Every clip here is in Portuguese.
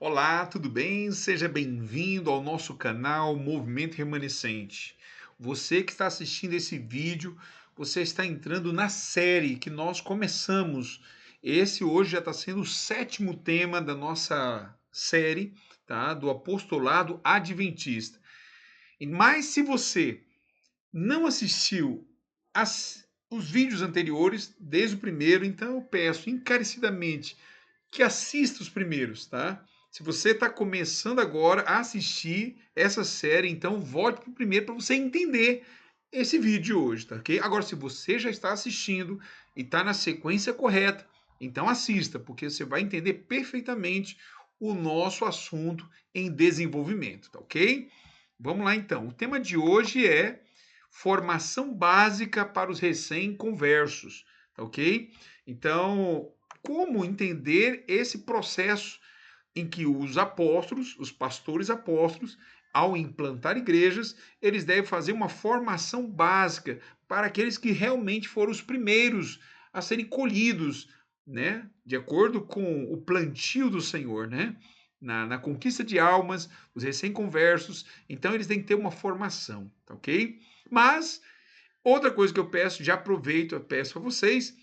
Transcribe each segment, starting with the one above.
Olá, tudo bem? Seja bem-vindo ao nosso canal Movimento Remanescente. Você que está assistindo esse vídeo, você está entrando na série que nós começamos. Esse hoje já está sendo o sétimo tema da nossa série, tá? Do apostolado adventista. Mas se você não assistiu os vídeos anteriores, desde o primeiro, então eu peço encarecidamente que assista os primeiros, tá? Se você está começando agora a assistir essa série, então volte para o primeiro para você entender esse vídeo de hoje, tá ok? Agora, se você já está assistindo e está na sequência correta, então assista, porque você vai entender perfeitamente o nosso assunto em desenvolvimento, tá ok? Vamos lá então. O tema de hoje é formação básica para os recém-conversos, tá ok? Então, como entender esse processo em que os apóstolos, os pastores apóstolos, ao implantar igrejas, eles devem fazer uma formação básica para aqueles que realmente foram os primeiros a serem colhidos, né? De acordo com o plantio do Senhor, né? Na conquista de almas, os recém-conversos, então eles têm que ter uma formação, tá ok? Mas, outra coisa que eu peço, já aproveito, eu peço a vocês,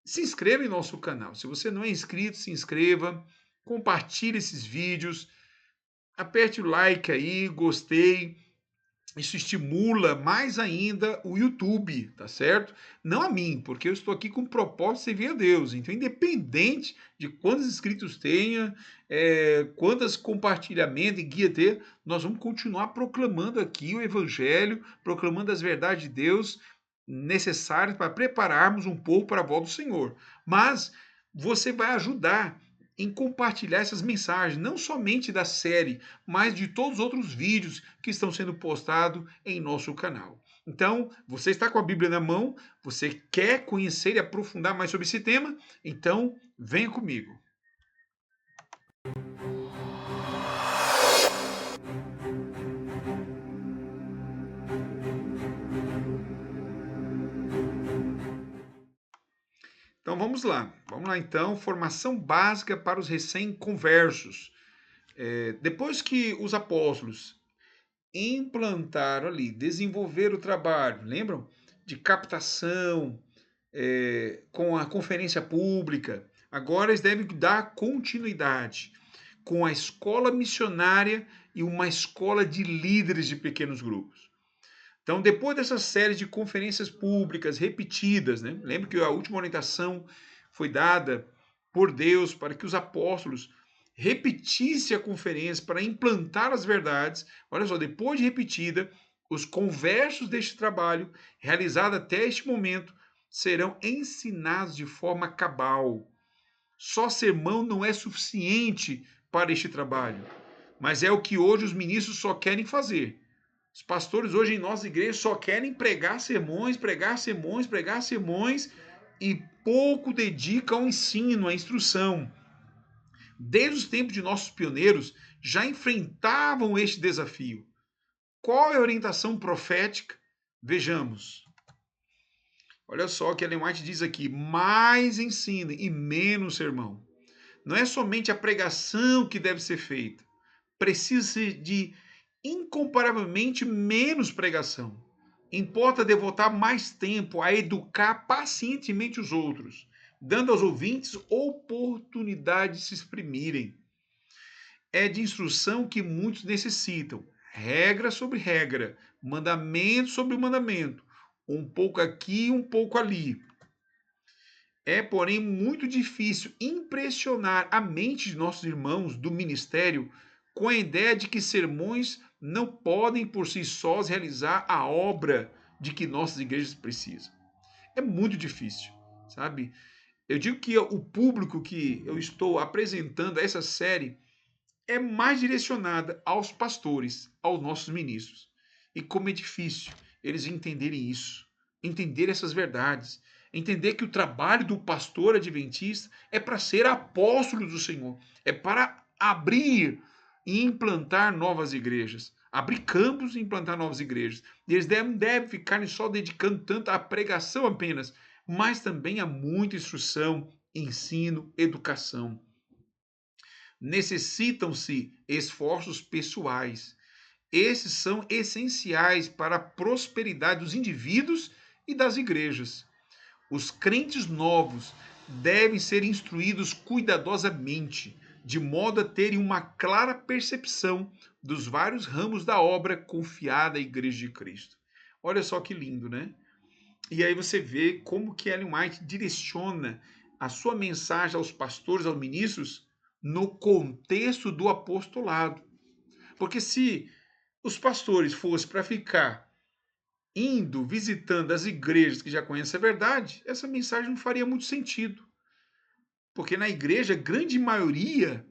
se inscreva em nosso canal. Se você não é inscrito, se inscreva, compartilhe esses vídeos, aperte o like aí, gostei. Isso estimula mais ainda o YouTube, tá certo? Não a mim, porque eu estou aqui com o propósito de servir a Deus. Então, independente de quantos inscritos tenha, quantos compartilhamentos e guia ter, nós vamos continuar proclamando aqui o Evangelho, proclamando as verdades de Deus necessárias para prepararmos um povo para a volta do Senhor. Mas você vai ajudar em compartilhar essas mensagens, não somente da série, mas de todos os outros vídeos que estão sendo postados em nosso canal. Então, você está com a Bíblia na mão, você quer conhecer e aprofundar mais sobre esse tema? Então, venha comigo. Então, vamos lá então, formação básica para os recém-conversos. Depois que os apóstolos implantaram ali, desenvolveram o trabalho, lembram? De captação, com a conferência pública. Agora eles devem dar continuidade com a escola missionária e uma escola de líderes de pequenos grupos. Então, depois dessa série de conferências públicas repetidas, né? Lembra que a última orientação foi dada por Deus para que os apóstolos repetissem a conferência para implantar as verdades. Olha só, depois de repetida, os conversos deste trabalho, realizado até este momento, serão ensinados de forma cabal. Só sermão não é suficiente para este trabalho, mas é o que hoje os ministros só querem fazer. Os pastores hoje em nossa igreja só querem pregar sermões, pregar sermões, pregar sermões e pouco dedicam ao ensino, à instrução. Desde os tempos de nossos pioneiros já enfrentavam este desafio. Qual é a orientação profética? Vejamos. Olha só o que Ellen White diz aqui: mais ensino e menos sermão. Não é somente a pregação que deve ser feita, precisa de incomparavelmente menos pregação. Importa devotar mais tempo a educar pacientemente os outros, dando aos ouvintes oportunidade de se exprimirem. É de instrução que muitos necessitam, regra sobre regra, mandamento sobre mandamento, um pouco aqui, um pouco ali. É, porém, muito difícil impressionar a mente de nossos irmãos do ministério com a ideia de que sermões não podem por si sós realizar a obra de que nossas igrejas precisam. É muito difícil, sabe? Eu digo que o público que eu estou apresentando a essa série é mais direcionada aos pastores, aos nossos ministros. E como é difícil eles entenderem isso, entender essas verdades, entender que o trabalho do pastor adventista é para ser apóstolo do Senhor, é para abrir e implantar novas igrejas, abrir campos e implantar novas igrejas. E eles não devem ficar só dedicando tanto à pregação apenas, mas também a muita instrução, ensino, educação. Necessitam-se esforços pessoais. Esses são essenciais para a prosperidade dos indivíduos e das igrejas. Os crentes novos devem ser instruídos cuidadosamente, de modo a terem uma clara percepção dos vários ramos da obra confiada à Igreja de Cristo. Olha só que lindo, né? E aí você vê como que Ellen White direciona a sua mensagem aos pastores, aos ministros, no contexto do apostolado. Porque se os pastores fossem para ficar indo, visitando as igrejas que já conhecem a verdade, essa mensagem não faria muito sentido. Porque na igreja, a grande maioria,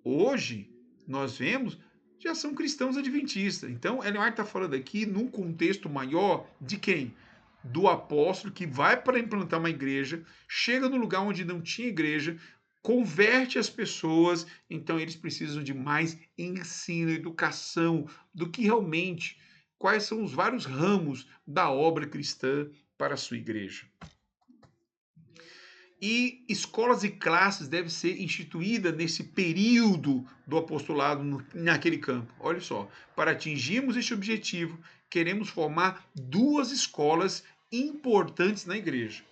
hoje, nós vemos, já são cristãos adventistas. Então, Ellen White está falando aqui num contexto maior de quem? Do apóstolo que vai para implantar uma igreja, chega no lugar onde não tinha igreja, converte as pessoas, então eles precisam de mais ensino, educação, do que realmente, quais são os vários ramos da obra cristã para a sua igreja. E escolas e classes devem ser instituídas nesse período do apostolado naquele campo. Olha só, para atingirmos este objetivo, queremos formar duas escolas importantes na igreja: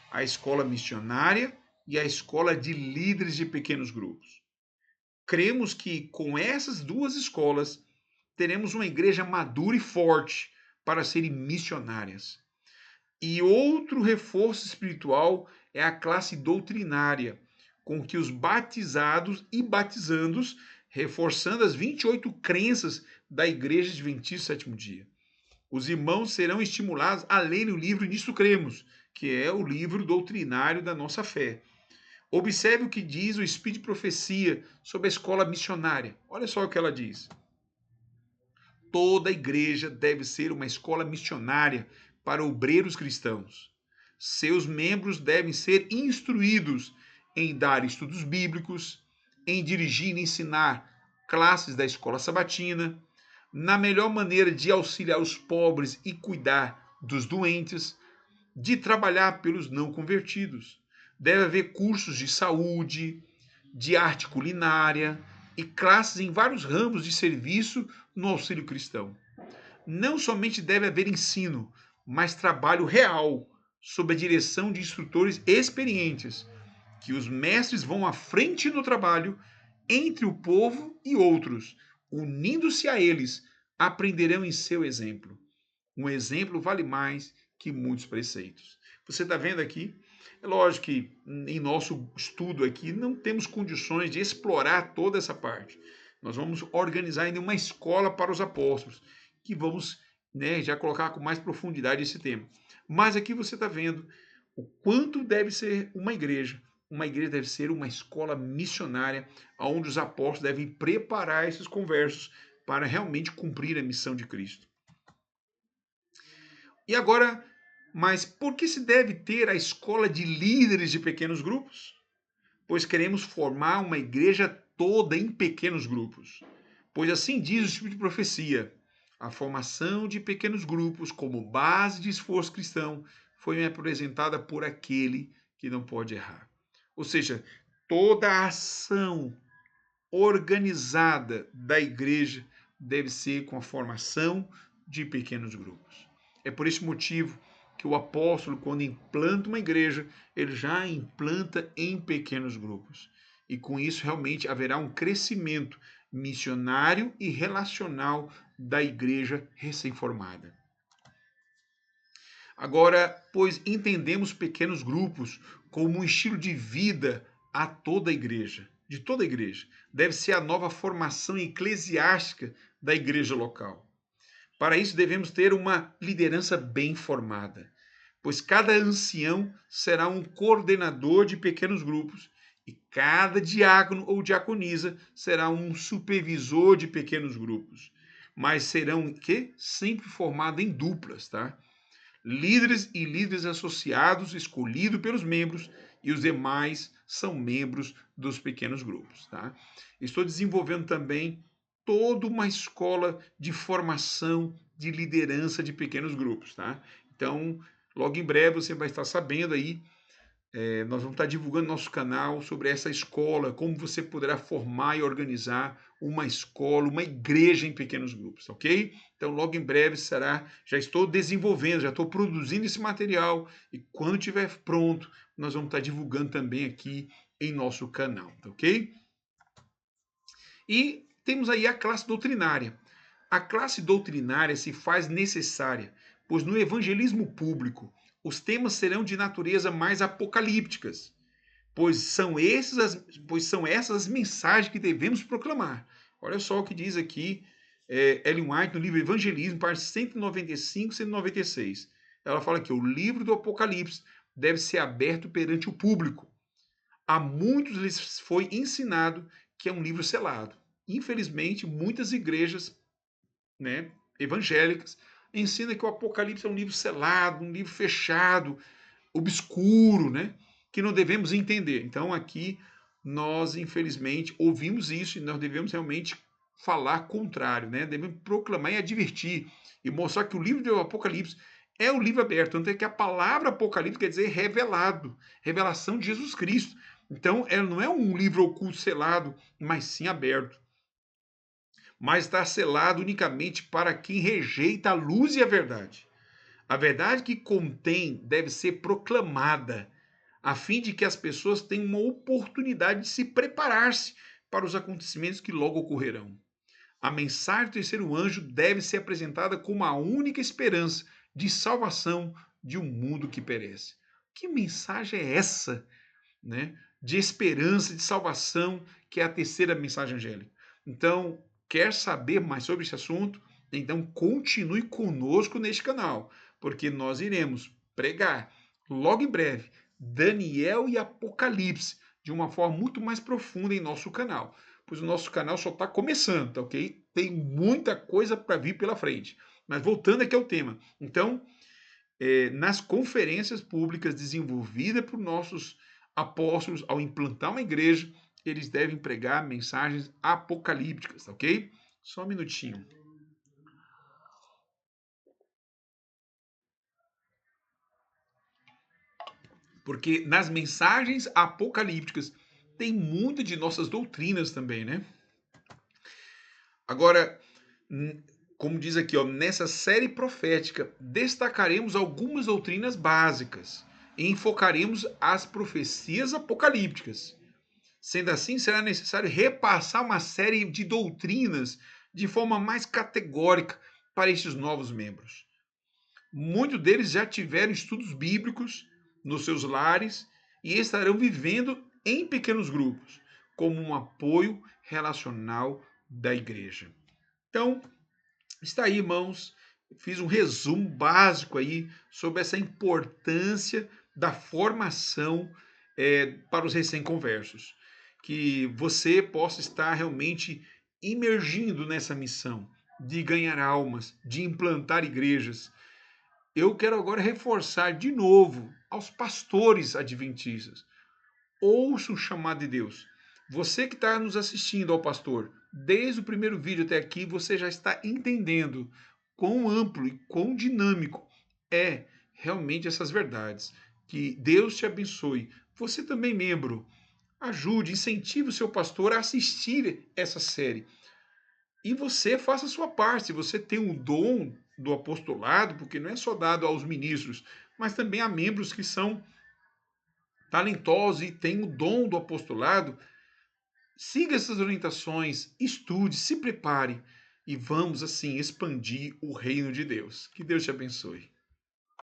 a escola missionária e a escola de líderes de pequenos grupos. Cremos que com essas duas escolas teremos uma igreja madura e forte para serem missionárias. E outro reforço espiritual é a classe doutrinária, com que os batizados e batizandos, reforçando as 28 crenças da Igreja Adventista do Sétimo Dia. Os irmãos serão estimulados a lerem o livro Nisto Cremos, que é o livro doutrinário da nossa fé. Observe o que diz o Espírito de Profecia sobre a escola missionária. Olha só o que ela diz. Toda igreja deve ser uma escola missionária para obreiros cristãos. Seus membros devem ser instruídos em dar estudos bíblicos, em dirigir e ensinar classes da escola sabatina, na melhor maneira de auxiliar os pobres e cuidar dos doentes, de trabalhar pelos não convertidos. Deve haver cursos de saúde, de arte culinária e classes em vários ramos de serviço no auxílio cristão. Não somente deve haver ensino, mas trabalho real, sob a direção de instrutores experientes, que os mestres vão à frente no trabalho entre o povo e outros, unindo-se a eles, aprenderão em seu exemplo. Um exemplo vale mais que muitos preceitos. Você está vendo aqui? É lógico que em nosso estudo aqui não temos condições de explorar toda essa parte. Nós vamos organizar ainda uma escola para os apóstolos, que vamos, né, já colocar com mais profundidade esse tema. Mas aqui você está vendo o quanto deve ser uma igreja. Uma igreja deve ser uma escola missionária, onde os apóstolos devem preparar esses conversos para realmente cumprir a missão de Cristo. E agora, mas por que se deve ter a escola de líderes de pequenos grupos? Pois queremos formar uma igreja toda em pequenos grupos. Pois assim diz o Espírito de Profecia: a formação de pequenos grupos como base de esforço cristão foi me apresentada por aquele que não pode errar. Ou seja, toda a ação organizada da igreja deve ser com a formação de pequenos grupos. É por esse motivo que o apóstolo, quando implanta uma igreja, ele já implanta em pequenos grupos. E com isso realmente haverá um crescimento missionário e relacional da igreja recém-formada. Agora, pois entendemos pequenos grupos como um estilo de vida a toda a igreja, de toda a igreja. Deve ser a nova formação eclesiástica da igreja local. Para isso, devemos ter uma liderança bem formada, pois cada ancião será um coordenador de pequenos grupos e cada diácono ou diaconisa será um supervisor de pequenos grupos, mas serão que sempre formados em duplas, tá? Líderes e líderes associados escolhidos pelos membros e os demais são membros dos pequenos grupos, tá? Estou desenvolvendo também toda uma escola de formação de liderança de pequenos grupos, tá? Então, logo em breve você vai estar sabendo aí Nós vamos estar divulgando no nosso canal sobre essa escola, como você poderá formar e organizar uma escola, uma igreja em pequenos grupos, ok? Então, logo em breve já estou desenvolvendo, já estou produzindo esse material e quando estiver pronto, nós vamos estar divulgando também aqui em nosso canal, ok? E temos aí a classe doutrinária. A classe doutrinária se faz necessária, pois no evangelismo público os temas serão de natureza mais apocalípticas, pois são essas as mensagens que devemos proclamar. Olha só o que diz aqui Ellen White no livro Evangelismo, página 195 e 196. Ela fala que o livro do Apocalipse deve ser aberto perante o público. A muitos lhes foi ensinado que é um livro selado. Infelizmente, muitas igrejas, né, evangélicas ensinam que o Apocalipse é um livro selado, um livro fechado, obscuro, né, que não devemos entender. Então, aqui, nós, infelizmente, ouvimos isso e nós devemos realmente falar contrário, né? Devemos proclamar e advertir e mostrar que o livro do Apocalipse é o livro aberto, tanto é que a palavra Apocalipse quer dizer revelado, revelação de Jesus Cristo. Então, ela não é um livro oculto selado, mas sim aberto. Mas está selado unicamente para quem rejeita a luz e a verdade. A verdade que contém deve ser proclamada, a fim de que as pessoas tenham uma oportunidade de se preparar-se para os acontecimentos que logo ocorrerão. A mensagem do terceiro anjo deve ser apresentada como a única esperança de salvação de um mundo que perece. Que mensagem é essa, né? De esperança, de salvação, que é a terceira mensagem angélica. Então, quer saber mais sobre esse assunto? Então, continue conosco neste canal, porque nós iremos pregar logo em breve Daniel e Apocalipse de uma forma muito mais profunda em nosso canal, pois o nosso canal só está começando, tá ok? Tem muita coisa para vir pela frente. Mas voltando aqui ao tema, então, nas conferências públicas desenvolvidas por nossos apóstolos ao implantar uma igreja, eles devem pregar mensagens apocalípticas, ok? Só um minutinho. Porque nas mensagens apocalípticas tem muito de nossas doutrinas também, né? Agora, como diz aqui, ó, nessa série profética, destacaremos algumas doutrinas básicas e enfocaremos as profecias apocalípticas. Sendo assim, será necessário repassar uma série de doutrinas de forma mais categórica para estes novos membros. Muitos deles já tiveram estudos bíblicos nos seus lares e estarão vivendo em pequenos grupos, como um apoio relacional da igreja. Então, está aí, irmãos. Fiz um resumo básico aí sobre essa importância da formação para os recém-conversos. Que você possa estar realmente imergindo nessa missão de ganhar almas, de implantar igrejas. Eu quero agora reforçar de novo aos pastores adventistas. Ouça o chamado de Deus. Você que está nos assistindo ao pastor, desde o primeiro vídeo até aqui, você já está entendendo quão amplo e quão dinâmico é realmente essas verdades. Que Deus te abençoe. Você também, membro, ajude, incentive o seu pastor a assistir essa série. E você faça a sua parte. Se você tem o dom do apostolado, porque não é só dado aos ministros, mas também a membros que são talentosos e têm o dom do apostolado, siga essas orientações, estude, se prepare e vamos assim expandir o reino de Deus. Que Deus te abençoe.